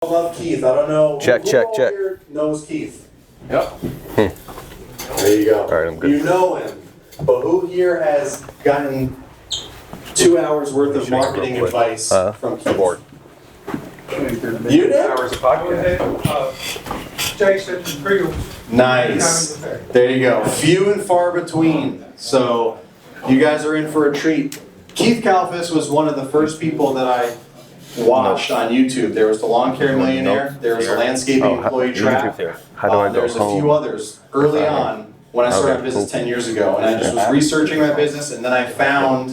Love Keith. I don't know. Check. Here knows Keith? Yep. There you go. All right, I'm good. You know him, but who here has gotten 2 hours worth of marketing advice from Keith? You did? Hours of podcast. Jason Creole. Nice. There you go. Few and far between. So you guys are in for a treat. Keith Kalfas was one of the first people that I watched on YouTube. There was the Lawn Care Millionaire. There was the Landscaping Employee Trap. There's a few others early on when I started my business 10 years ago. And I just was researching my business, and then I found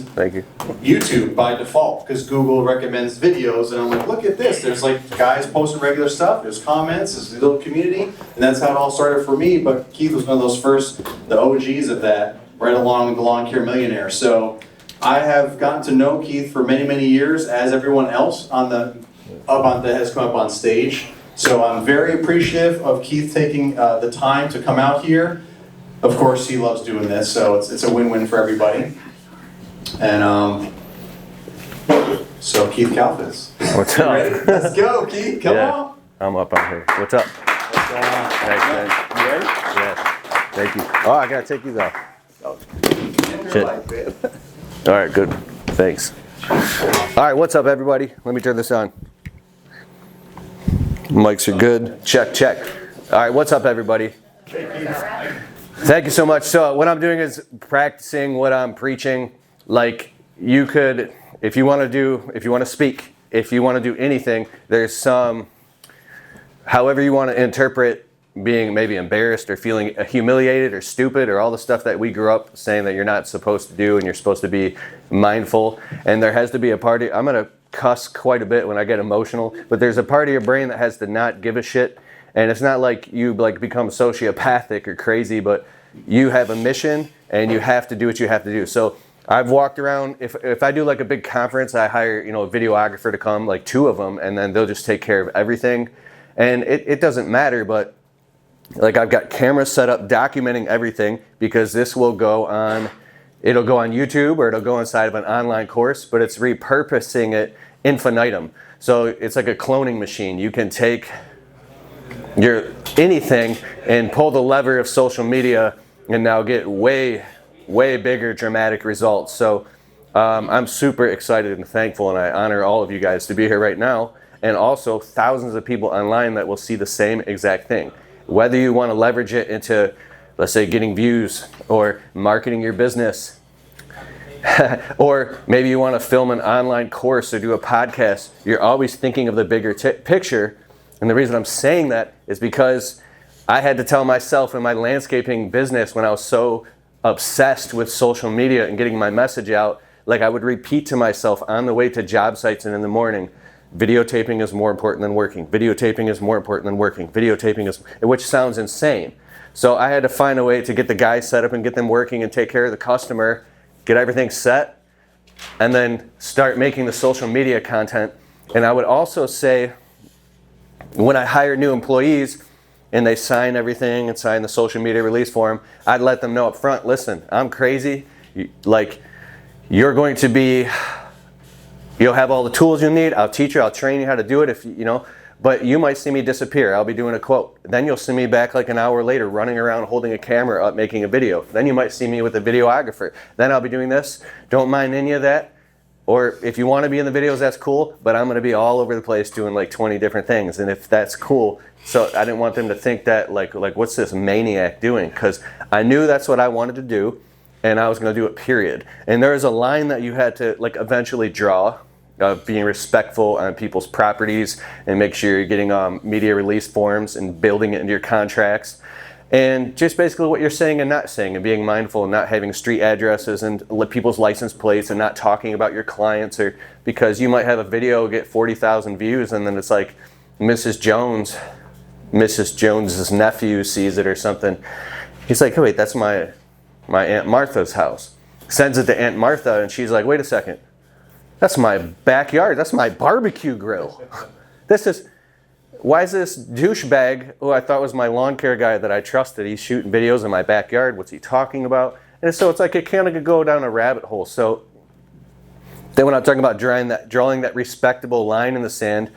YouTube by default because Google recommends videos. And I'm like, look at this. There's like guys posting regular stuff. There's comments. There's a little community. And that's how it all started for me. But Keith was one of those first, the OGs of that, right along with the Lawn Care Millionaire. So I have gotten to know Keith for many, many years, as everyone else that has come up on stage. So I'm very appreciative of Keith taking the time to come out here. Of course, he loves doing this, so it's a win-win for everybody. And so Keith Kalfas. What's up? Ready? Let's go, Keith. Come on. I'm up on here. What's up? What's going on? Thanks, man. You ready? Yeah. Thank you. Oh, I gotta take these off. Shit. All right, good. Thanks. All right, what's up, everybody? Let me turn this on. Mics are good. Check. All right, what's up, everybody? Thank you so much. So what I'm doing is practicing what I'm preaching. Like you could, if you want to speak, if you want to do anything, there's some, however you want to interpret being maybe embarrassed or feeling humiliated or stupid or all the stuff that we grew up saying that you're not supposed to do and you're supposed to be mindful. And there has to be a part, I'm going to cuss quite a bit when I get emotional, but there's a part of your brain that has to not give a shit. And it's not like you become sociopathic or crazy, but you have a mission and you have to do what you have to do. So I've walked around, if I do like a big conference, I hire, a videographer to come, like 2 of them, and then they'll just take care of everything. And it doesn't matter, but like I've got cameras set up documenting everything because this will go on, it'll go on YouTube or it'll go inside of an online course, but it's repurposing it infinitum. So it's like a cloning machine. You can take your anything and pull the lever of social media and now get way bigger dramatic results. So I'm super excited and thankful, and I honor all of you guys to be here right now, and also thousands of people online that will see the same exact thing. Whether you want to leverage it into, let's say, getting views or marketing your business, or maybe you want to film an online course or do a podcast, you're always thinking of the bigger picture. And the reason I'm saying that is because I had to tell myself in my landscaping business, when I was so obsessed with social media and getting my message out, like I would repeat to myself on the way to job sites and in the morning, videotaping is more important than working. Videotaping is more important than working. Videotaping is, which sounds insane. So I had to find a way to get the guys set up and get them working and take care of the customer, get everything set, and then start making the social media content. And I would also say, when I hire new employees and they sign everything and sign the social media release form, I'd let them know up front, listen, I'm crazy. You're going to be, you'll have all the tools you need. I'll teach you, I'll train you how to do it but you might see me disappear. I'll be doing a quote. Then you'll see me back like an hour later running around holding a camera up making a video. Then you might see me with a videographer. Then I'll be doing this. Don't mind any of that. Or if you want to be in the videos, that's cool, but I'm going to be all over the place doing like 20 different things. And if that's cool, so I didn't want them to think that like what's this maniac doing? Because I knew that's what I wanted to do, and I was going to do it, period. And there is a line that you had to like eventually draw of being respectful on people's properties and make sure you're getting media release forms and building it into your contracts. And just basically what you're saying and not saying, and being mindful and not having street addresses and people's license plates and not talking about your clients, or because you might have a video get 40,000 views and then it's like Mrs. Jones's nephew sees it or something. He's like, oh, wait, that's my Aunt Martha's house. Sends it to Aunt Martha and she's like, wait a second, that's my backyard, that's my barbecue grill. Why is this douchebag, who I thought was my lawn care guy that I trusted, he's shooting videos in my backyard, what's he talking about? And so it's like it kind of go down a rabbit hole. So then when I'm talking about drawing that respectable line in the sand,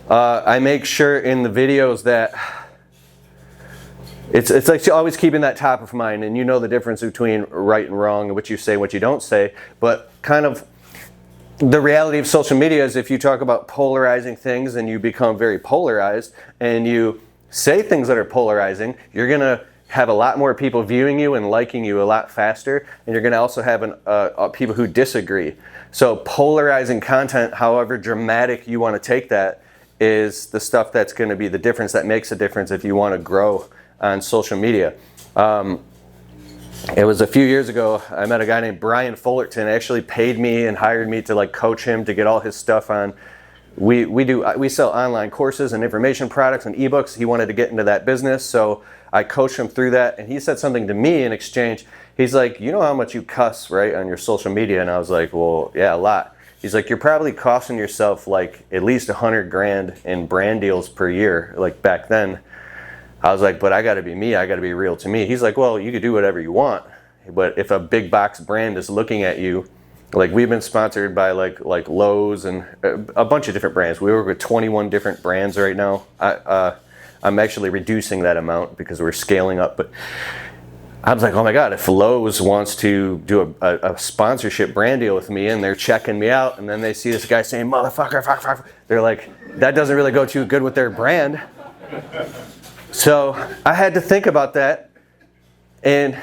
I make sure in the videos that it's like always keeping that top of mind, and you know the difference between right and wrong and what you say and what you don't say. But kind of the reality of social media is if you talk about polarizing things and you become very polarized and you say things that are polarizing, you're going to have a lot more people viewing you and liking you a lot faster, and you're going to also have people who disagree. So polarizing content, however dramatic you want to take that, is the stuff that's going to be the difference that makes a difference if you want to grow on social media. It was a few years ago, I met a guy named Brian Fullerton, actually paid me and hired me to like coach him to get all his stuff on. We sell online courses and information products and ebooks. He wanted to get into that business, so I coached him through that, and he said something to me in exchange. He's like, you know how much you cuss, right, on your social media? And I was like, well, yeah, a lot. He's like, you're probably costing yourself like at least $100,000 in brand deals per year, like back then. I was like, but I gotta be me, I gotta be real to me. He's like, well, you could do whatever you want, but if a big box brand is looking at you, like we've been sponsored by like Lowe's and a bunch of different brands. We work with 21 different brands right now. I'm actually reducing that amount because we're scaling up, but I was like, oh my God, if Lowe's wants to do a sponsorship brand deal with me and they're checking me out and then they see this guy saying, motherfucker, fuck, they're like, that doesn't really go too good with their brand. So I had to think about that, and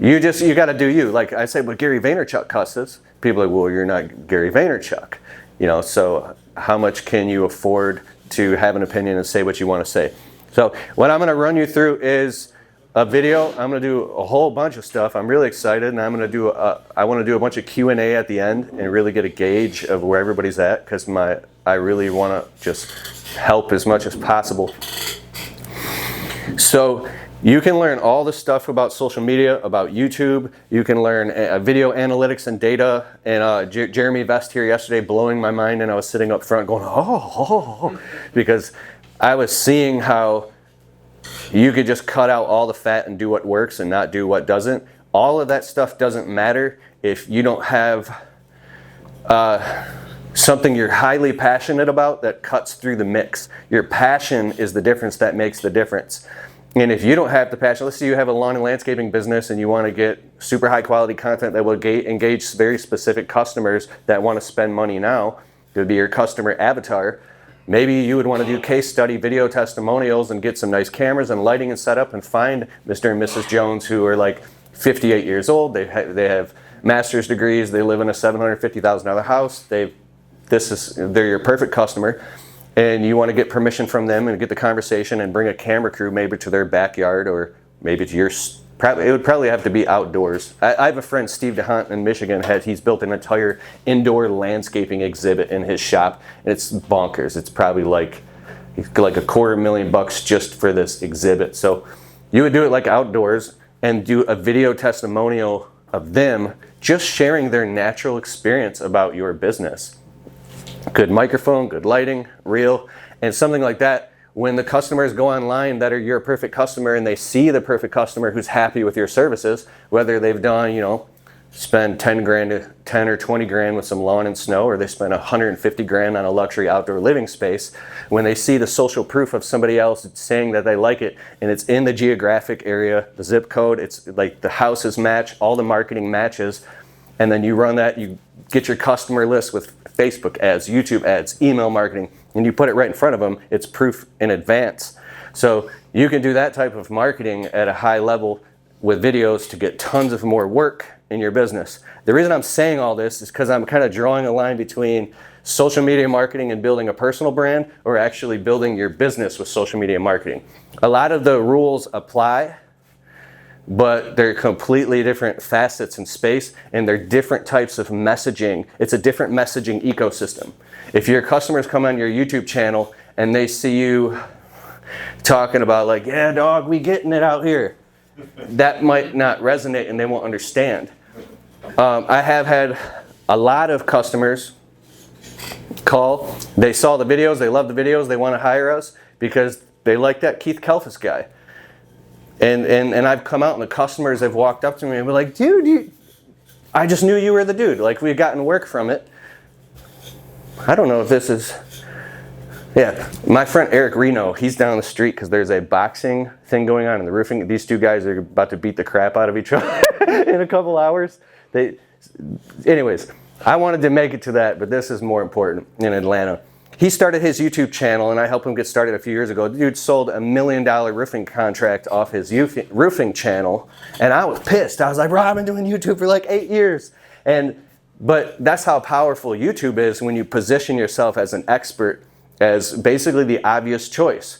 you got to do you. Like I say, but Gary Vaynerchuk cusses. People are like, well, you're not Gary Vaynerchuk. You know, so how much can you afford to have an opinion and say what you want to say? So what I'm going to run you through is a video. I'm going to do a whole bunch of stuff. I'm really excited, and I'm going to do I want to do a bunch of Q&A at the end and really get a gauge of where everybody's at, because I really want to just help as much as possible. So you can learn all the stuff about social media, about YouTube. You can learn video analytics and data. And Jeremy Vest here yesterday blowing my mind, and I was sitting up front going, oh, because I was seeing how you could just cut out all the fat and do what works and not do what doesn't. All of that stuff doesn't matter if you don't have something you're highly passionate about that cuts through the mix. Your passion is the difference that makes the difference. And if you don't have the passion, let's say you have a lawn and landscaping business and you want to get super high quality content that will engage very specific customers that want to spend money now, it would be your customer avatar. Maybe you would want to do case study video testimonials and get some nice cameras and lighting and setup and find Mr. and Mrs. Jones who are like 58 years old. They have master's degrees. They live in a $750,000 house. They're your perfect customer. And you want to get permission from them and get the conversation and bring a camera crew maybe to their backyard, or maybe to your, it would probably have to be outdoors. I have a friend, Steve DeHunt in Michigan, he's built an entire indoor landscaping exhibit in his shop, and it's bonkers. It's probably like $250,000 just for this exhibit. So you would do it like outdoors and do a video testimonial of them just sharing their natural experience about your business. Good microphone, good lighting, real, and something like that. When the customers go online that are your perfect customer and they see the perfect customer who's happy with your services, whether they've done, spend 10 or 20 grand with some lawn and snow, or they spend 150 grand on a luxury outdoor living space, when they see the social proof of somebody else saying that they like it, and it's in the geographic area, the zip code, it's like the houses match, all the marketing matches, and then you run that, you get your customer list with Facebook ads, YouTube ads, email marketing, and you put it right in front of them, it's proof in advance. So you can do that type of marketing at a high level with videos to get tons of more work in your business. The reason I'm saying all this is because I'm kind of drawing a line between social media marketing and building a personal brand, or actually building your business with social media marketing. A lot of the rules apply, but they're completely different facets in space, and they're different types of messaging. It's a different messaging ecosystem. If your customers come on your YouTube channel and they see you talking about like, yeah, dog, we getting it out here, that might not resonate and they won't understand. I have had a lot of customers call. They saw the videos, they love the videos, they want to hire us because they like that Keith Kalfas guy. And I've come out and the customers have walked up to me and been like, dude, I just knew you were the dude. Like, we've gotten work from it. I don't know if this is Yeah, my friend Eric Reno, he's down the street because there's a boxing thing going on in the roofing. These two guys are about to beat the crap out of each other in a couple hours. Anyways, I wanted to make it to that, but this is more important in Atlanta. He started his YouTube channel, and I helped him get started a few years ago. The dude sold $1 million roofing contract off his roofing channel, and I was pissed. I was like, bro, I've been doing YouTube for like 8 years. But that's how powerful YouTube is when you position yourself as an expert, as basically the obvious choice.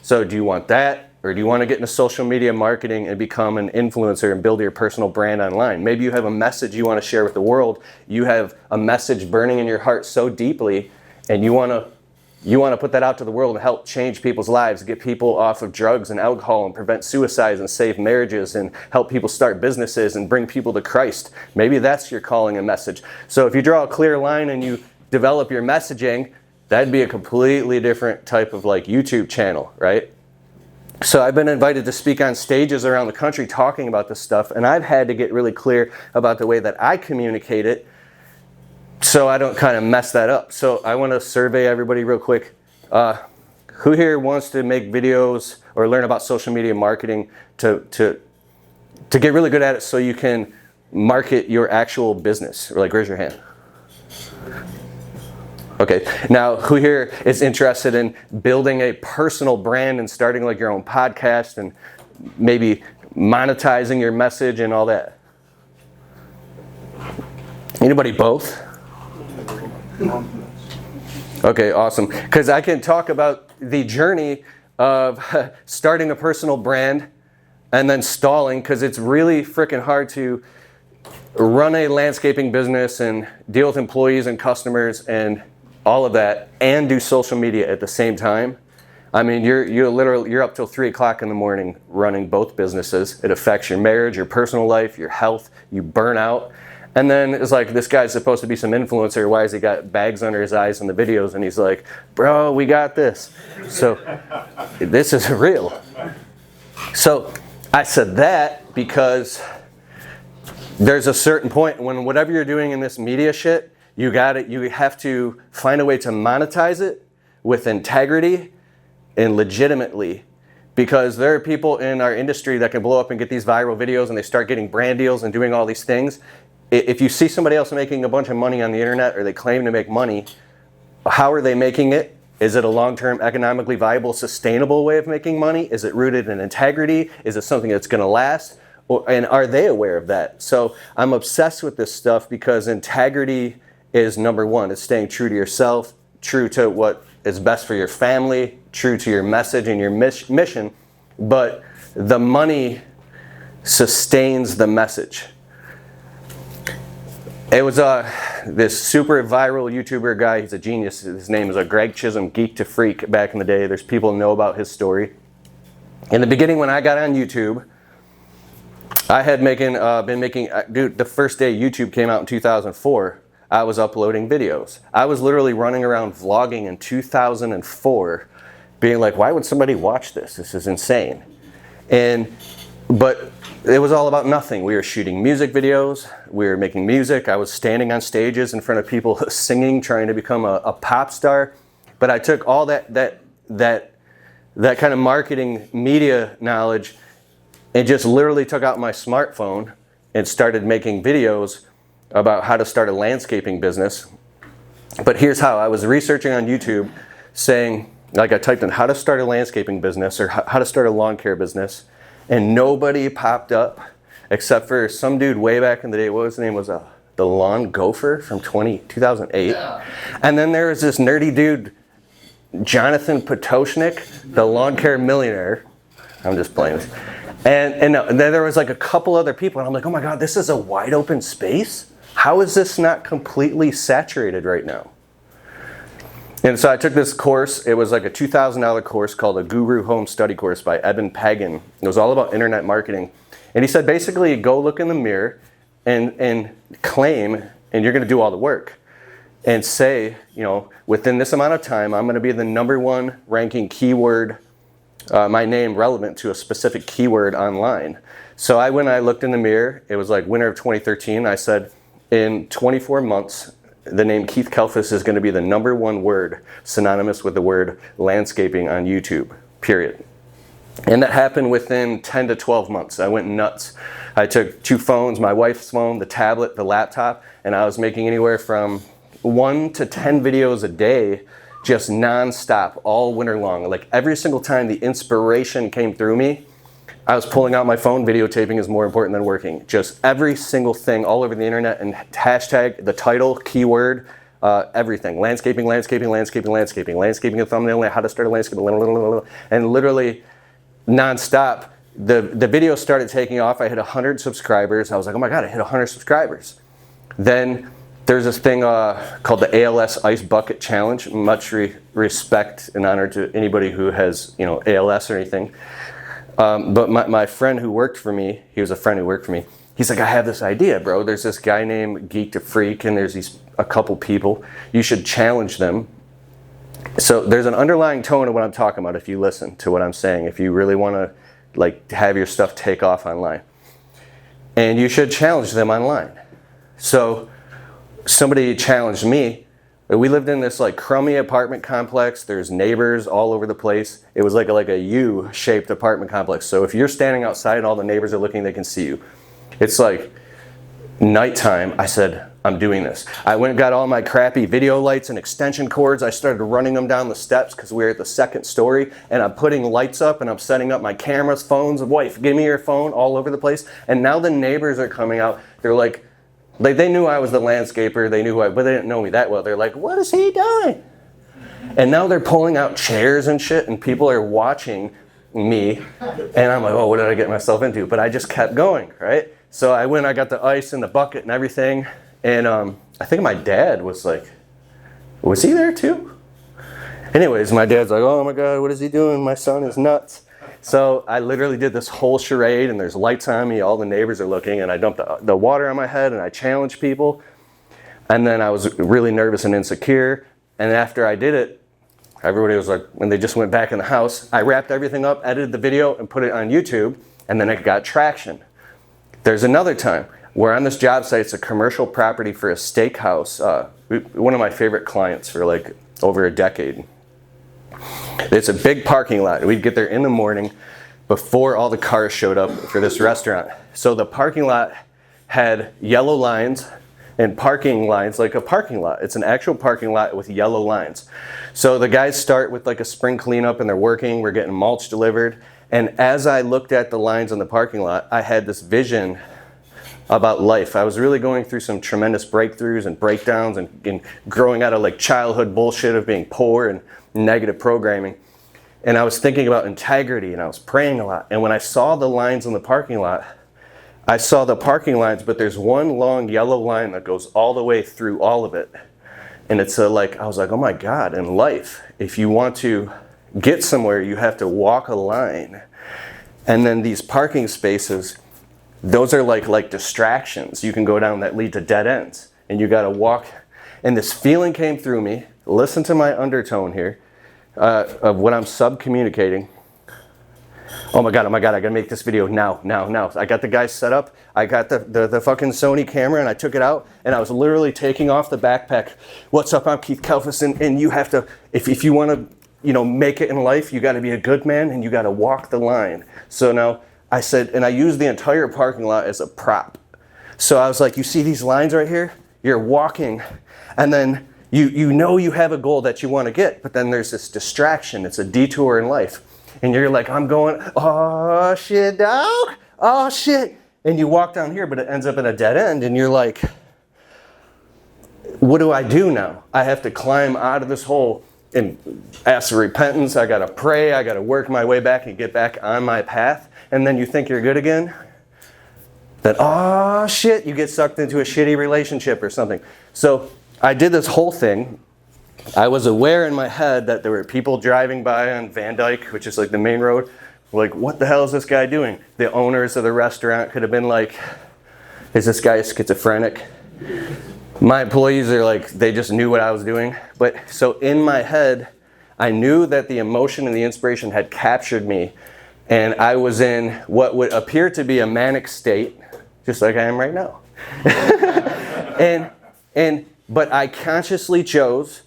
So do you want that, or do you want to get into social media marketing and become an influencer and build your personal brand online? Maybe you have a message you want to share with the world. You have a message burning in your heart so deeply, and you want to put that out to the world and help change people's lives, get people off of drugs and alcohol and prevent suicides and save marriages and help people start businesses and bring people to Christ. Maybe that's your calling and message. So if you draw a clear line and you develop your messaging, that'd be a completely different type of like YouTube channel, right? So I've been invited to speak on stages around the country talking about this stuff, and I've had to get really clear about the way that I communicate it so I don't kind of mess that up. So I want to survey everybody real quick. Who here wants to make videos or learn about social media marketing to get really good at it so you can market your actual business? Like, raise your hand. Okay, now who here is interested in building a personal brand and starting like your own podcast and maybe monetizing your message and all that? Anybody both? Okay, awesome. Because I can talk about the journey of starting a personal brand and then stalling, because it's really freaking hard to run a landscaping business and deal with employees and customers and all of that and do social media at the same time. I mean, you're up till 3 o'clock in the morning running both businesses. It affects your marriage, your personal life, your health. You burn out. And then it's like, this guy's supposed to be some influencer. Why has he got bags under his eyes in the videos? And he's like, bro, we got this. So this is real. So I said that because there's a certain point when whatever you're doing in this media shit, you have to find a way to monetize it with integrity and legitimately, because there are people in our industry that can blow up and get these viral videos and they start getting brand deals and doing all these things. If you see somebody else making a bunch of money on the internet, or they claim to make money, how are they making it? Is it a long-term, economically viable, sustainable way of making money? Is it rooted in integrity? Is it something that's going to last? And are they aware of that? So I'm obsessed with this stuff because integrity is number one. It's staying true to yourself, true to what is best for your family, true to your message and your mission, but the money sustains the message. It was this super viral YouTuber guy. He's a genius. His name is Greg Chisholm, Geek to Freak back in the day. There's people who know about his story. In the beginning, when I got on YouTube, I had been making, dude, the first day YouTube came out in 2004, I was uploading videos. I was literally running around vlogging in 2004, being like, why would somebody watch this? This is insane. But it was all about nothing. We were shooting music videos. We were making music. I was standing on stages in front of people singing, trying to become a pop star. But I took all that kind of marketing media knowledge and just literally took out my smartphone and started making videos about how to start a landscaping business. But here's how. I was researching on YouTube saying, like, I typed in how to start a landscaping business or how to start a lawn care business, and nobody popped up except for some dude way back in the day. What was his name? Was the Lawn Gopher from 2008. Yeah. And then there was this nerdy dude, Jonathan Potoshnik, the lawn care millionaire. I'm just playing. And then there was like a couple other people, and I'm like, oh my God, this is a wide open space? How is this not completely saturated right now? And so I took this course. It was like a $2,000 course called a Guru Home Study Course by Eben Pagan. It was all about internet marketing. And he said, basically, go look in the mirror and claim, and you're going to do all the work. And say, you know, within this amount of time, I'm going to be the #1 ranking keyword, my name relevant to a specific keyword online. So I looked in the mirror. It was like winter of 2013. I said, in 24 months, the name Keith Kalfas is going to be the #1 word synonymous with the word landscaping on YouTube, period. And that happened within 10 to 12 months. I went nuts. I took 2 phones, my wife's phone, the tablet, the laptop, and I was making anywhere from 1 to 10 videos a day, just non-stop, all winter long. Like every single time the inspiration came through me, I was pulling out my phone. Videotaping is more important than working. Just every single thing all over the internet, and hashtag, the title, keyword, everything. Landscaping, landscaping, landscaping, landscaping, landscaping, a thumbnail, how to start a landscape, and literally non-stop. The video started taking off. I hit 100 subscribers. I was like, oh my God, I hit 100 subscribers. Then there's this thing called the ALS Ice Bucket Challenge. Much respect and honor to anybody who has, ALS or anything. But my friend who worked for me, he was a friend who worked for me. He's like, I have this idea, bro. There's this guy named Geek to Freak, and there's a couple people. You should challenge them. So there's an underlying tone of what I'm talking about if you listen to what I'm saying, if you really want to have your stuff take off online. And you should challenge them online. So somebody challenged me. We lived in this crummy apartment complex. There's neighbors all over the place. It was like a U-shaped apartment complex. So if you're standing outside and all the neighbors are looking, they can see you. It's like nighttime. I said, I'm doing this. I went and got all my crappy video lights and extension cords. I started running them down the steps because we were at the 2nd story, and I'm putting lights up and I'm setting up my cameras, phones. Wife, give me your phone, all over the place. And now the neighbors are coming out. They're like, they knew I was the landscaper. They knew who but they didn't know me that well. They're like, what is he doing? And now they're pulling out chairs and shit, and people are watching me. And I'm like, oh, what did I get myself into? But I just kept going, right? So I went, I got the ice and the bucket and everything. And I think my dad was like, was he there too? Anyways, my dad's like, oh my God, what is he doing? My son is nuts. So I literally did this whole charade, and there's lights on me, all the neighbors are looking, and I dumped the water on my head, and I challenged people. And then I was really nervous and insecure. And after I did it, everybody was like, when they just went back in the house, I wrapped everything up, edited the video, and put it on YouTube, and then it got traction. There's another time. We're on this job site. It's a commercial property for a steakhouse. One of my favorite clients for over a decade. It's a big parking lot. We'd get there in the morning before all the cars showed up for this restaurant. So the parking lot had yellow lines and parking lines like a parking lot. It's an actual parking lot with yellow lines. So the guys start with a spring cleanup, and they're working. We're getting mulch delivered. And as I looked at the lines on the parking lot, I had this vision about life. I was really going through some tremendous breakthroughs and breakdowns and growing out of childhood bullshit of being poor and negative programming. And I was thinking about integrity, and I was praying a lot. And when I saw the lines in the parking lot, I saw the parking lines, but there's one long yellow line that goes all the way through all of it. And it's I was like, oh my God, in life, if you want to get somewhere, you have to walk a line. And then these parking spaces, those are like distractions you can go down that lead to dead ends, and you got to walk. And this feeling came through me. Listen to my undertone here of what I'm sub-communicating. Oh my God, I gotta make this video now. I got the guys set up. I got the fucking Sony camera, and I took it out, and I was literally taking off the backpack. What's up, I'm Keith Kalfas, and you have to, if you want to make it in life, you got to be a good man, and you got to walk the line. So now I said, and I used the entire parking lot as a prop. So I was like, you see these lines right here? You're walking, and then you know you have a goal that you want to get, but then there's this distraction. It's a detour in life. And you're like, I'm going, oh shit, dog, oh shit. And you walk down here, but it ends up in a dead end, and you're like, what do I do now? I have to climb out of this hole and ask for repentance. I gotta pray, I gotta work my way back and get back on my path. And then you think you're good again. Then, oh shit, you get sucked into a shitty relationship or something. So I did this whole thing. I was aware in my head that there were people driving by on Van Dyke, which is the main road. Like, what the hell is this guy doing? The owners of the restaurant could have been like, is this guy schizophrenic? My employees are they just knew what I was doing. But so in my head, I knew that the emotion and the inspiration had captured me, and I was in what would appear to be a manic state, just like I am right now. and but I consciously chose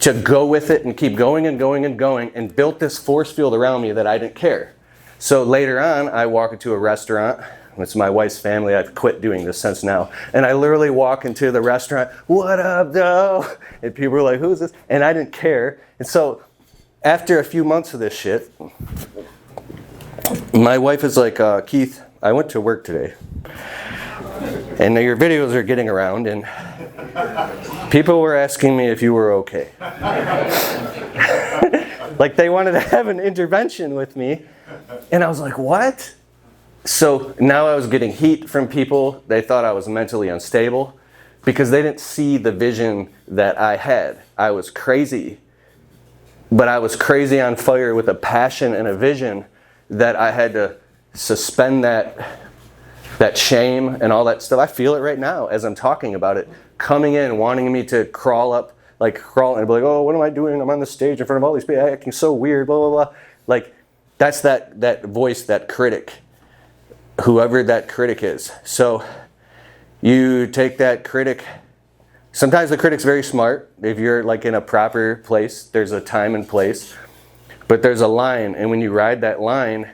to go with it and keep going and going and going, and built this force field around me that I didn't care. So later on, I walk into a restaurant. It's my wife's family. I've quit doing this since now. And I literally walk into the restaurant, what up, though? And people are like, who's this? And I didn't care. And so after a few months of this shit, my wife is like, Keith, I went to work today. And your videos are getting around, and people were asking me if you were okay. Like they wanted to have an intervention with me. And I was like, what? So now I was getting heat from people. They thought I was mentally unstable because they didn't see the vision that I had. I was crazy, but I was crazy on fire with a passion and a vision that I had to suspend that shame and all that stuff. I feel it right now as I'm talking about it, coming in, wanting me to crawl and be like, oh, what am I doing? I'm on the stage in front of all these people, acting so weird, blah, blah, blah. Like, that's that voice, that critic, whoever that critic is. So you take that critic. Sometimes the critic's very smart. If you're like in a proper place, there's a time and place, but there's a line. And when you ride that line,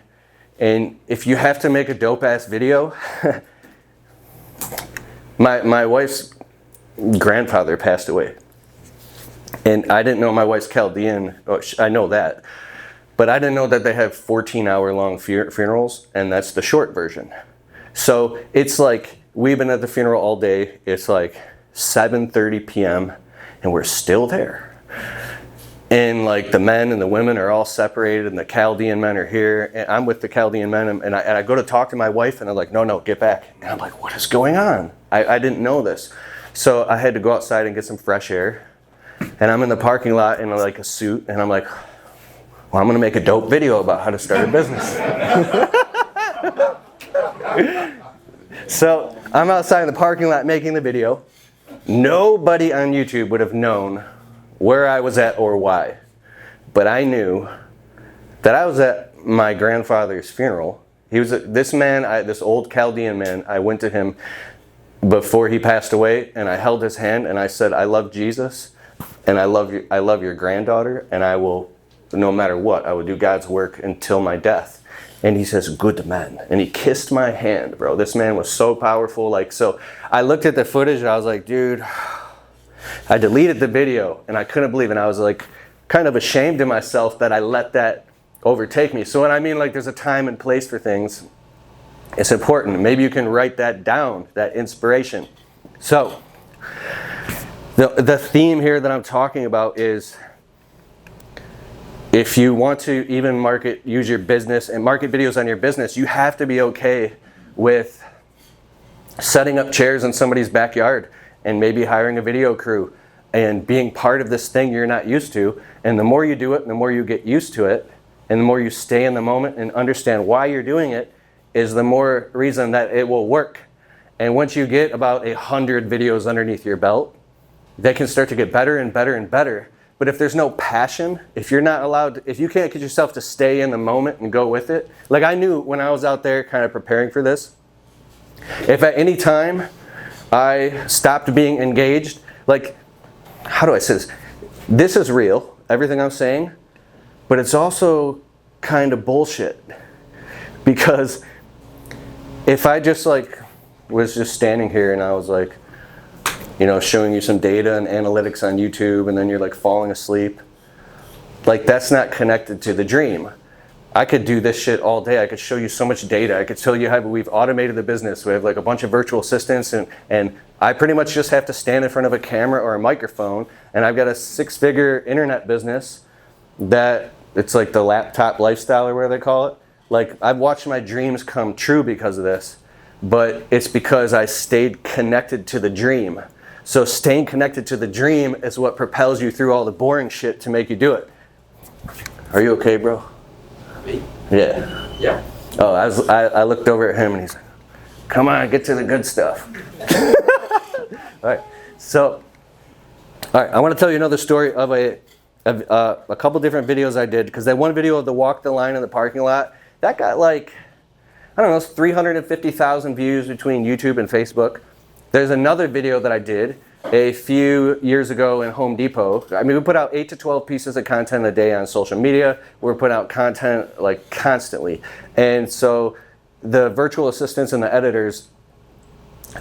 and if you have to make a dope ass video, my wife's grandfather passed away. And I didn't know my wife's Chaldean. Oh, I know that. But I didn't know that they have 14-hour long funerals, and that's the short version. So it's like we've been at the funeral all day. It's like 7:30 p.m. and we're still there. And like the men and the women are all separated, and the Chaldean men are here. And I'm with the Chaldean men, and I go to talk to my wife, and they're like, no, get back. And I'm like, what is going on? I didn't know this. So I had to go outside and get some fresh air. And I'm in the parking lot in like a suit, and I'm like, well, I'm going to make a dope video about how to start a business. So I'm outside in the parking lot making the video. Nobody on YouTube would have known where I was at or why. But I knew that I was at my grandfather's funeral. He was this old Chaldean man. I went to him before he passed away, and I held his hand, and I said, I love Jesus, and I love your granddaughter, and I will, no matter what, I will do God's work until my death. And he says, good man. And he kissed my hand, bro. This man was so powerful. So I looked at the footage, and I was like, dude, I deleted the video, and I couldn't believe it. And I was like kind of ashamed of myself that I let that overtake me. So when I mean like there's a time and place for things, it's important. Maybe you can write that down, that inspiration. So the theme here that I'm talking about is, if you want to even use your business and market videos on your business, you have to be okay with setting up chairs in somebody's backyard and maybe hiring a video crew and being part of this thing you're not used to. And the more you do it, the more you get used to it, and the more you stay in the moment and understand why you're doing it, is the more reason that it will work. And once you get about 100 videos underneath your belt, they can start to get better and better and better. But if there's no passion, if you can't get yourself to stay in the moment and go with it, like I knew when I was out there kind of preparing for this, if at any time I stopped being engaged, like, how do I say this? This is real, everything I'm saying, but it's also kind of bullshit. Because if I just was just standing here and I was like, showing you some data and analytics on YouTube, and then you're falling asleep, that's not connected to the dream. I could do this shit all day. I could show you so much data. I could tell you how we've automated the business. We have a bunch of virtual assistants, and I pretty much just have to stand in front of a camera or a microphone, and I've got a 6-figure internet business that it's like the laptop lifestyle, or whatever they call it. I've watched my dreams come true because of this, but it's because I stayed connected to the dream. So staying connected to the dream is what propels you through all the boring shit to make you do it. Are you okay, bro? Me? Yeah. Yeah. Oh, I looked over at him and he's like, come on, get to the good stuff. All right. So, all right, I want to tell you another story of a couple different videos I did, because that one video of the walk the line in the parking lot, that got 350,000 views between YouTube and Facebook. There's another video that I did a few years ago in Home Depot. I mean, we put out 8 to 12 pieces of content a day on social media. We're putting out content like constantly. And so the virtual assistants and the editors,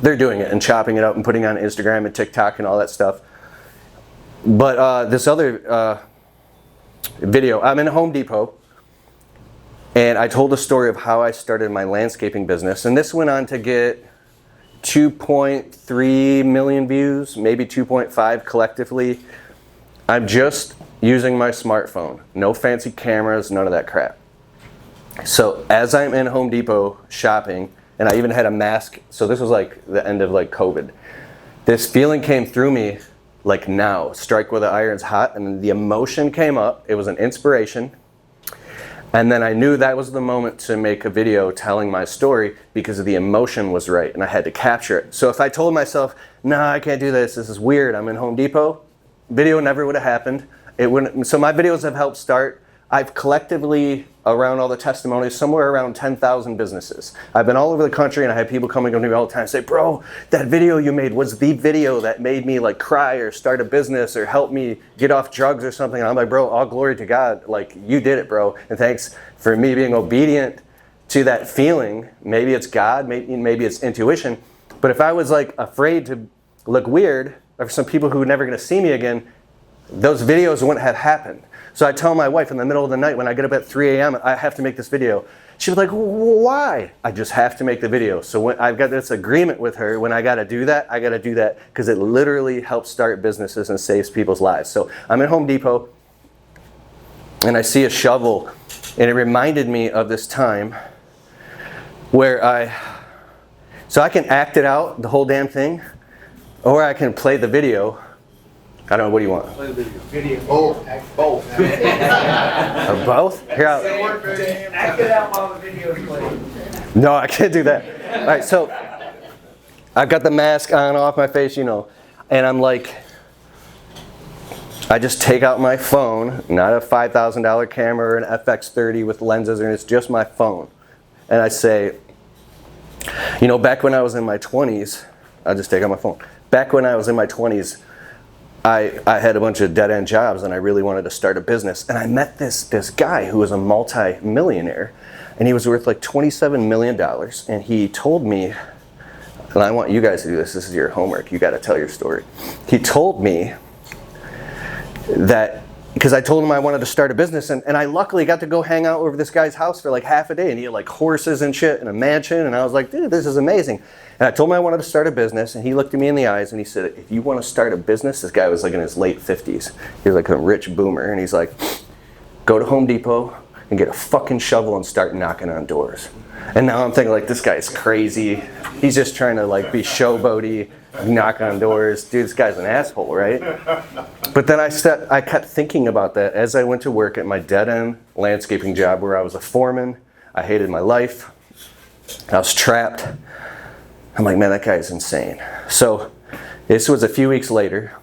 they're doing it and chopping it up and putting it on Instagram and TikTok and all that stuff. But this other video, I'm in Home Depot, and I told the story of how I started my landscaping business. And this went on to get 2.3 million views, maybe 2.5 collectively. I'm just using my smartphone. No fancy cameras, none of that crap. So as I'm in Home Depot shopping, and I even had a mask, so this was like the end of like COVID. This feeling came through me like now, strike where the iron's hot, and the emotion came up. It was an inspiration. And then I knew that was the moment to make a video telling my story because the emotion was right and I had to capture it. So if I told myself, nah, I can't do this, this is weird, I'm in Home Depot, video never would have happened. It wouldn't. So my videos have helped start. I've collectively, around all the testimonies, somewhere around 10,000 businesses. I've been all over the country and I have people coming up to me all the time and say, bro, that video you made was the video that made me like cry or start a business or help me get off drugs or something. And I'm like, bro, all glory to God. Like, you did it, bro. And thanks for me being obedient to that feeling. Maybe it's God, maybe it's intuition. But if I was like afraid to look weird or some people who were never gonna see me again, those videos wouldn't have happened. So I tell my wife in the middle of the night when I get up at 3 a.m., I have to make this video. She was like, why? I just have to make the video. So when I've got this agreement with her, when I gotta do that, I gotta do that because it literally helps start businesses and saves people's lives. So I'm at Home Depot and I see a shovel and it reminded me of this time where so I can act it out, the whole damn thing, or I can play the video. I don't know, what do you want? Play the video. Both. Both. Both? Here, Act it out while the video is playing. no, I can't do that. All right, so I've got the mask on off my face, you know, and I'm like, I just take out my phone, not a $5,000 camera or an FX30 with lenses, and it's just my phone. And I say, you know, back when I was in my 20s, I'll just take out my phone. Back when I was in my 20s, I had a bunch of dead-end jobs and I really wanted to start a business. And I met this guy who was a multi-millionaire and he was worth like $27 million. And he told me, and I want you guys to do this, this is your homework, you got to tell your story. He told me that, because I told him I wanted to start a business, and I luckily got to go hang out over this guy's house for like half a day, and he had like horses and shit and a mansion, and I was like, dude, this is amazing. And I told him I wanted to start a business, and he looked at me in the eyes and he said, if you want to start a business, this guy was like in his late 50s. He was like a rich boomer, and he's like, go to Home Depot and get a fucking shovel and start knocking on doors. And now I'm thinking like, this guy's crazy. He's just trying to like be showboaty, knock on doors. Dude, this guy's an asshole, right? But then I kept thinking about that as I went to work at my dead-end landscaping job where I was a foreman. I hated my life. I was trapped. I'm like, man, that guy is insane. So this was a few weeks later.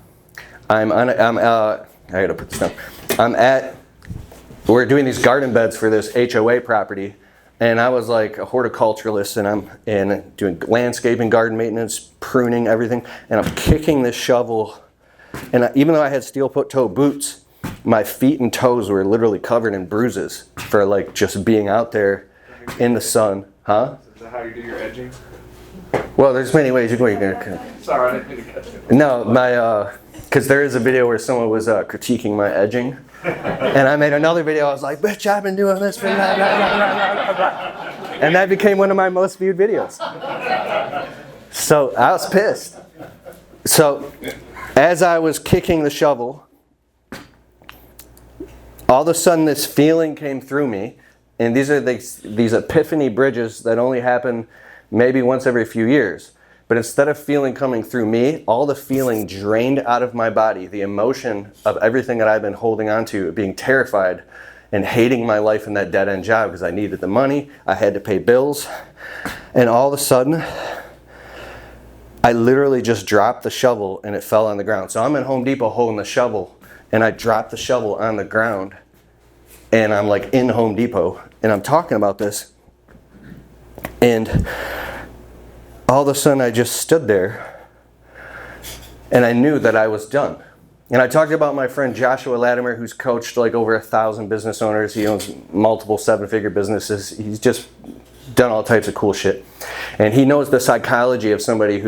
I gotta put this down. We're doing these garden beds for this HOA property. And I was like a horticulturalist, and I'm doing landscaping, garden maintenance, pruning, everything. And I'm kicking this shovel. And even though I had steel-toe boots, my feet and toes were literally covered in bruises for like just being out there in the sun. Huh? Is that how you do your edging? Well, there's many ways you can. Sorry, I didn't mean to cut you. No, because there is a video where someone was critiquing my edging. And I made another video, I was like, bitch, I've been doing this for blah, blah, blah, blah, blah. And that became one of my most viewed videos. So I was pissed. So as I was kicking the shovel, all of a sudden this feeling came through me. And these are these epiphany bridges that only happen maybe once every few years. But instead of feeling coming through me, all the feeling drained out of my body, the emotion of everything that I've been holding on to, being terrified and hating my life in that dead-end job because I needed the money, I had to pay bills. And all of a sudden, I literally just dropped the shovel and it fell on the ground. So I'm at Home Depot holding the shovel and I dropped the shovel on the ground and I'm like in Home Depot and I'm talking about this. And all of a sudden I just stood there And I knew that I was done. And I talked about my friend Joshua Latimer, who's coached like over 1,000 business owners. He owns multiple 7-figure businesses. He's just done all types of cool shit. And he knows the psychology of somebody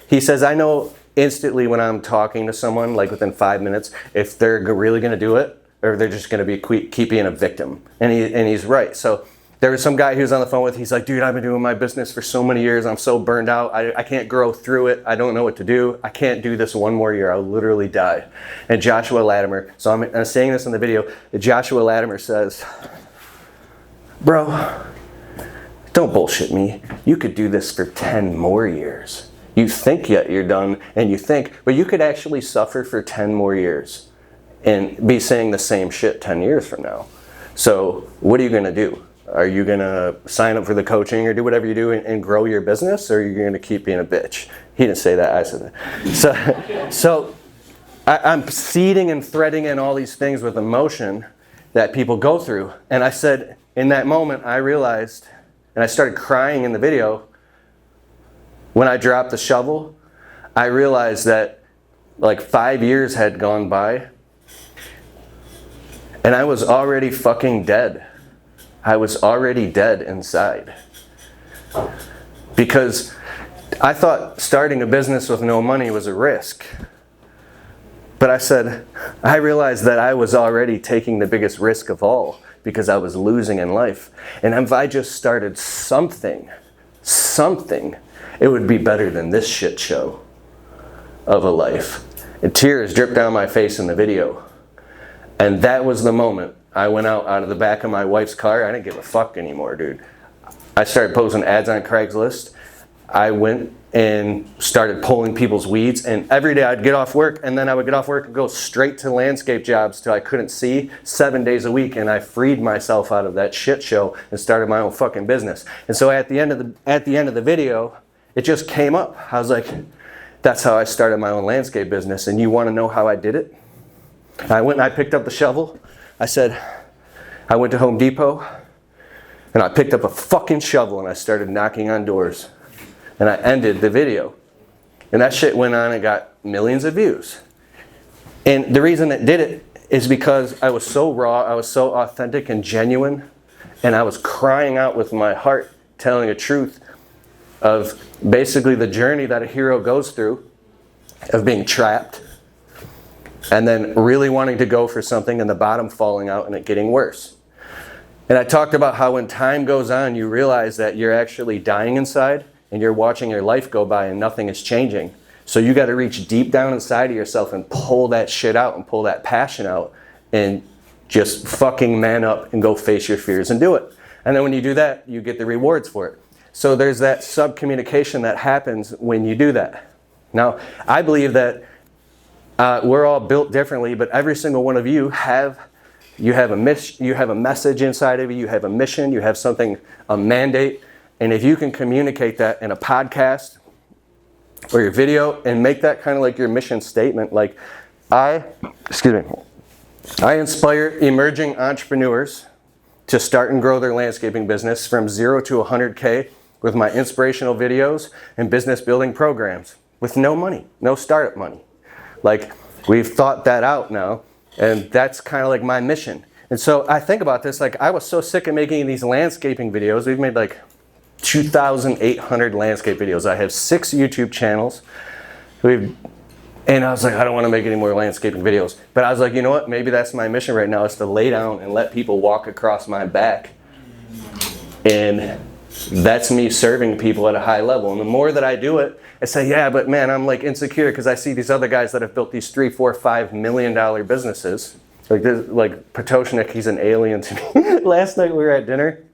he says, I know instantly when I'm talking to someone, like within 5 minutes, if they're really gonna do it, or they're just gonna keep being a victim. And he's right. So there was some guy he was on the phone with, he's like, dude, I've been doing my business for so many years, I'm so burned out, I can't grow through it, I don't know what to do, I can't do this one more year, I'll literally die. And Joshua Latimer, so I'm saying this in the video, Joshua Latimer says, bro, don't bullshit me, you could do this for 10 more years. You think yet you're done, and you think, but you could actually suffer for 10 more years and be saying the same shit 10 years from now. So what are you gonna do? Are you gonna sign up for the coaching or do whatever you do and grow your business, or are you gonna keep being a bitch? He didn't say that, I said that. So I'm seeding and threading in all these things with emotion that people go through. And I said, in that moment, I realized, and I started crying in the video, when I dropped the shovel, I realized that like 5 years had gone by and I was already fucking dead. I was already dead inside. Because I thought starting a business with no money was a risk. But I realized that I was already taking the biggest risk of all because I was losing in life. And if I just started something, it would be better than this shit show of a life. And tears dripped down my face in the video. And that was the moment I went out of the back of my wife's car. I didn't give a fuck anymore, dude. I started posting ads on Craigslist. I went and started pulling people's weeds, and every day I'd get off work, and then I would get off work and go straight to landscape jobs till I couldn't see, 7 days a week, and I freed myself out of that shit show and started my own fucking business. And so at the end of the video, it just came up. I was like, that's how I started my own landscape business, and you want to know how I did it? I went and I picked up the shovel. I went to Home Depot, and I picked up a fucking shovel, and I started knocking on doors. And I ended the video. And that shit went on and got millions of views. And the reason it did it is because I was so raw, I was so authentic and genuine, and I was crying out with my heart, telling the truth of basically the journey that a hero goes through of being trapped and then really wanting to go for something and the bottom falling out and it getting worse. And I talked about how when time goes on, you realize that you're actually dying inside and you're watching your life go by and nothing is changing. So you got to reach deep down inside of yourself and pull that shit out and pull that passion out and just fucking man up and go face your fears and do it. And then when you do that, you get the rewards for it. So there's that sub-communication that happens when you do that. Now, I believe that we're all built differently, but every single one of you have a message inside of you, you have a mission, you have something, a mandate, and if you can communicate that in a podcast or your video and make that kind of like your mission statement, like I inspire emerging entrepreneurs to start and grow their landscaping business from 0 to 100K with my inspirational videos and business building programs with no money, no startup money. Like, we've thought that out now, and that's kind of like my mission. And so I think about this, like I was so sick of making these landscaping videos. We've made like 2,800 landscape videos. I have 6 YouTube channels. And I was like, I don't want to make any more landscaping videos. But I was like, you know what? Maybe that's my mission right now, is to lay down and let people walk across my back. And that's me serving people at a high level. And the more that I do it, I say, yeah, but man, I'm like insecure because I see these other guys that have built these $3, $4, $5 million businesses. Like this, like Patoshnik, he's an alien to me. Last night we were at dinner.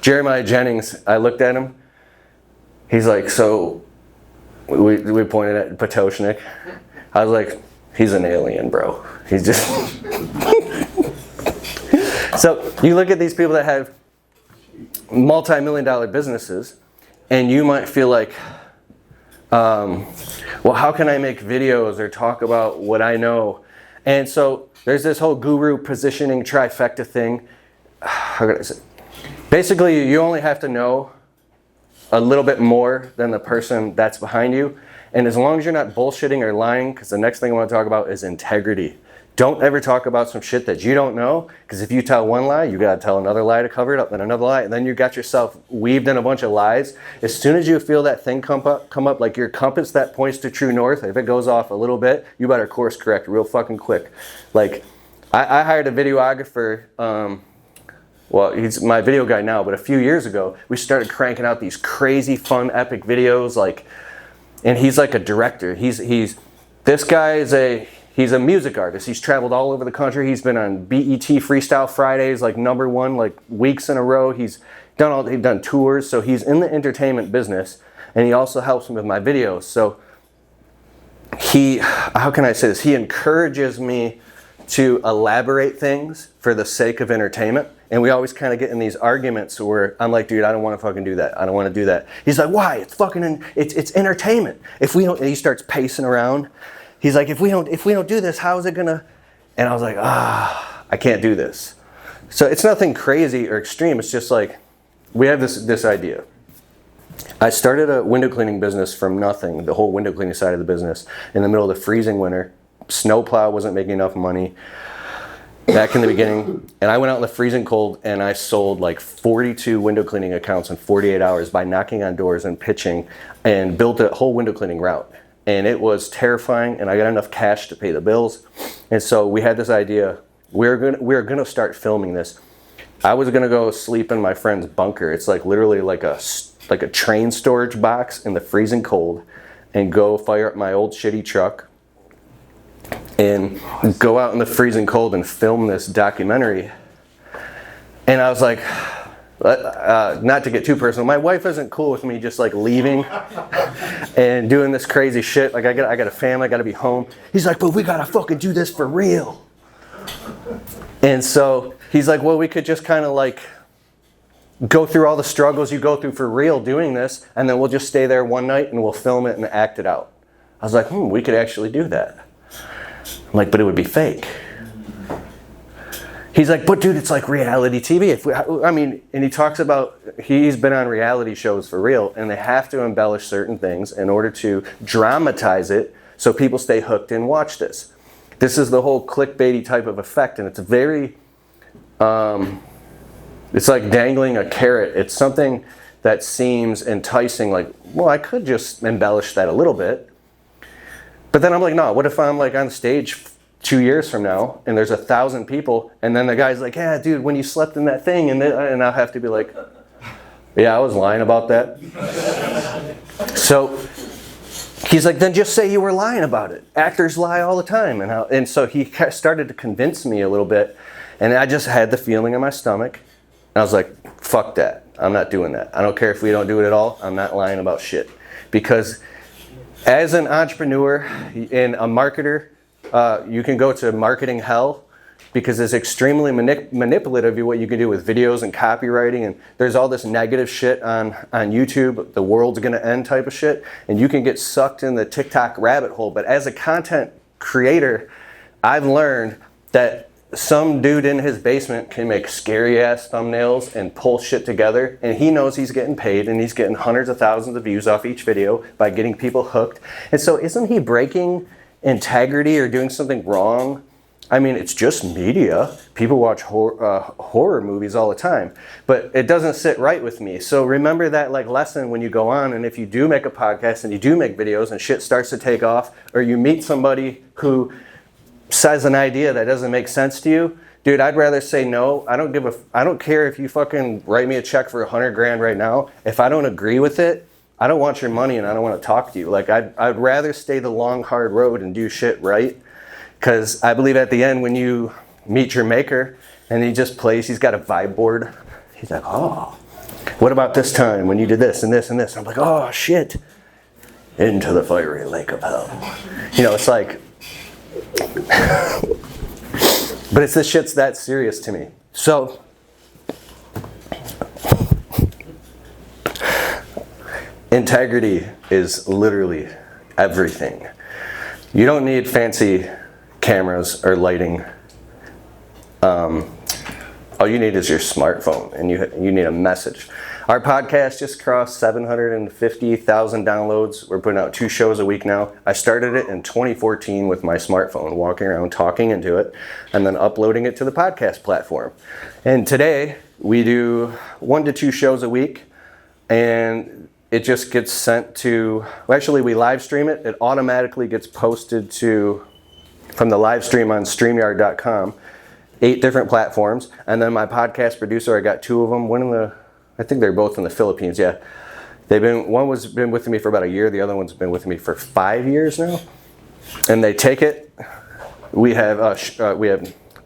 Jeremiah Jennings, I looked at him. He's like, so we pointed at Patoshnik. I was like, he's an alien, bro. He's just. So you look at these people that have multi-million-dollar businesses, and you might feel like, well, how can I make videos or talk about what I know? And so there's this whole guru positioning trifecta thing. How can I say? Basically, you only have to know a little bit more than the person that's behind you, And as long as you're not bullshitting or lying, because the next thing I want to talk about is integrity. Don't ever talk about some shit that you don't know, because if you tell one lie, you got to tell another lie to cover it up, then another lie, and then you got yourself weaved in a bunch of lies. As soon as you feel that thing come up like your compass that points to true north, if it goes off a little bit, you better course correct real fucking quick. Like, I hired a videographer, well, he's my video guy now, but a few years ago, we started cranking out these crazy, fun, epic videos, like, and he's like a director. This guy is he's a music artist. He's traveled all over the country. He's been on BET Freestyle Fridays, like #1, like weeks in a row. He's done tours, so he's in the entertainment business, and he also helps me with my videos. So how can I say this? He encourages me to elaborate things for the sake of entertainment. And we always kind of get in these arguments where I'm like, dude, I don't want to fucking do that. I don't want to do that. He's like, why? It's fucking, it's entertainment. If we don't, and he starts pacing around. He's like, if we don't do this, how is it gonna? And I was like, I can't do this. So it's nothing crazy or extreme. It's just like, we have this idea. I started a window cleaning business from nothing, the whole window cleaning side of the business, in the middle of the freezing winter. Snowplow wasn't making enough money back in the beginning, and I went out in the freezing cold and I sold like 42 window cleaning accounts in 48 hours by knocking on doors and pitching, and built a whole window cleaning route. And it was terrifying, and I got enough cash to pay the bills. And so we had this idea, we're gonna start filming this. I was gonna go sleep in my friend's bunker. It's like literally like a train storage box in the freezing cold, and go fire up my old shitty truck and go out in the freezing cold and film this documentary. And I was like, not to get too personal, my wife isn't cool with me just like leaving and doing this crazy shit. Like I got a family, I gotta be home. He's like, but we gotta fucking do this for real. And so he's like, well, we could just kind of like go through all the struggles you go through for real doing this, and then we'll just stay there one night and we'll film it and act it out. I was like, we could actually do that. I'm like, but it would be fake. He's like, but dude, it's like reality TV. And he talks about, he's been on reality shows for real, and they have to embellish certain things in order to dramatize it so people stay hooked and watch this. This is the whole clickbaity type of effect, and it's very, it's like dangling a carrot. It's something that seems enticing, like, well, I could just embellish that a little bit. But then I'm like, no, what if I'm like on stage 2 years from now and there's 1,000 people, and then the guy's like, yeah, dude, when you slept in that thing, and I'll have to be like, yeah, I was lying about that. So he's like, then just say you were lying about it. Actors lie all the time. And so he started to convince me a little bit, and I just had the feeling in my stomach. And I was like, fuck that. I'm not doing that. I don't care if we don't do it at all. I'm not lying about shit. Because as an entrepreneur and a marketer, you can go to marketing hell, because it's extremely manipulative what you can do with videos and copywriting, and there's all this negative shit on YouTube, the world's gonna end type of shit, and you can get sucked in the TikTok rabbit hole. But as a content creator, I've learned that some dude in his basement can make scary ass thumbnails and pull shit together, and he knows he's getting paid, and he's getting hundreds of thousands of views off each video by getting people hooked. And so isn't he breaking integrity or doing something wrong? I mean, it's just media. People watch horror movies all the time, but it doesn't sit right with me. So remember that like lesson when you go on, and if you do make a podcast and you do make videos and shit starts to take off, or you meet somebody who says an idea that doesn't make sense to you, dude, I'd rather say no. I don't care if you fucking write me a check for $100 grand right now. If I don't agree with it, I don't want your money, and I don't want to talk to you. Like, I'd rather stay the long, hard road and do shit right. Because I believe at the end, when you meet your maker and he just plays, he's got a vibe board. He's like, oh, what about this time when you did this and this and this? And I'm like, oh, shit. Into the fiery lake of hell. You know, it's like, but it's this shit's that serious to me. So, integrity is literally everything. You don't need fancy cameras or lighting. All you need is your smartphone, and you need a message. Our podcast just crossed 750,000 downloads. We're putting out 2 shows a week now. I started it in 2014 with my smartphone, walking around talking into it, and then uploading it to the podcast platform. And today we do 1 to 2 shows a week, and it just gets sent to, well, actually we live stream it. It automatically gets posted to, from the live stream on StreamYard.com, 8 different platforms. And then my podcast producer, I got 2 of them. I think they're both in the Philippines, yeah. One was been with me for about a year, the other one's been with me for 5 years now. And they take it, we have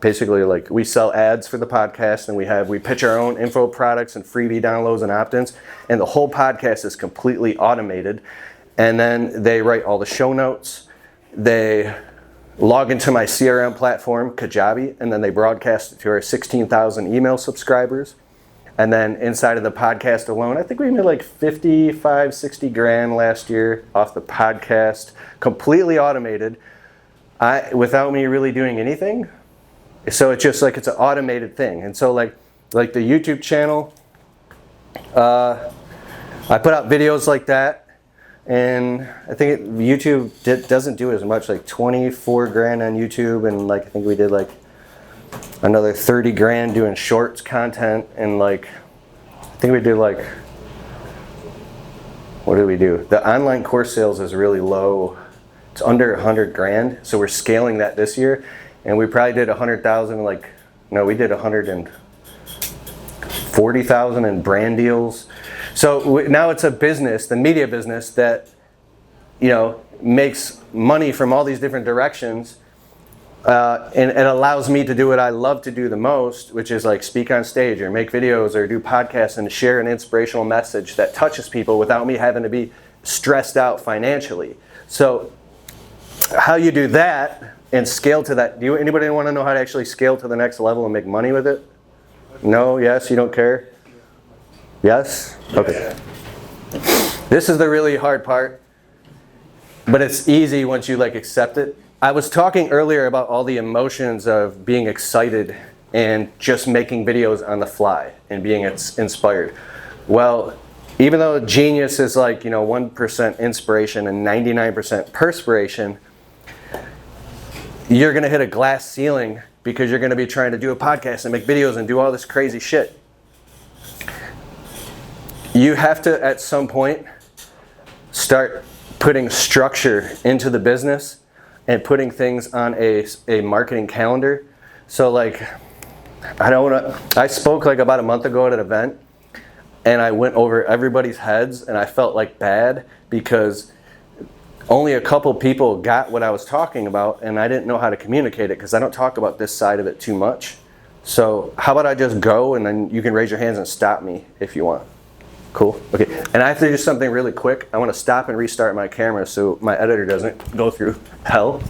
basically, like, we sell ads for the podcast, and we pitch our own info products and freebie downloads and opt-ins, and the whole podcast is completely automated. And then they write all the show notes, they log into my CRM platform, Kajabi, and then they broadcast it to our 16,000 email subscribers. And then inside of the podcast alone, I think we made like 55, 60 grand last year off the podcast, completely automated, without me really doing anything. So it's just like, it's an automated thing. And so like the YouTube channel, I put out videos like that, and I think YouTube doesn't do as much, like 24 grand on YouTube, and like I think we did like another 30 grand doing shorts content, and like I think we did like, what did we do? The online course sales is really low. It's under 100 grand, so we're scaling that this year. And we probably did 100,000, we did 140,000 in brand deals. So now it's a business, the media business, that, makes money from all these different directions. And it allows me to do what I love to do the most, which is like speak on stage or make videos or do podcasts and share an inspirational message that touches people without me having to be stressed out financially. So how you do that and scale to that. Anybody want to know how to actually scale to the next level and make money with it? No? Yes? You don't care? Yes? Okay. This is the really hard part, but it's easy once you accept it. I was talking earlier about all the emotions of being excited and just making videos on the fly and being inspired. Well, even though genius is 1% inspiration and 99% perspiration, you're going to hit a glass ceiling because you're going to be trying to do a podcast and make videos and do all this crazy shit. You have to, at some point, start putting structure into the business and putting things on a marketing calendar. So I spoke about a month ago at an event, and I went over everybody's heads, and I felt bad because only a couple people got what I was talking about, and I didn't know how to communicate it because I don't talk about this side of it too much. So how about I just go, and then you can raise your hands and stop me if you want. Cool? Okay. And I have to do something really quick. I want to stop and restart my camera so my editor doesn't go through hell.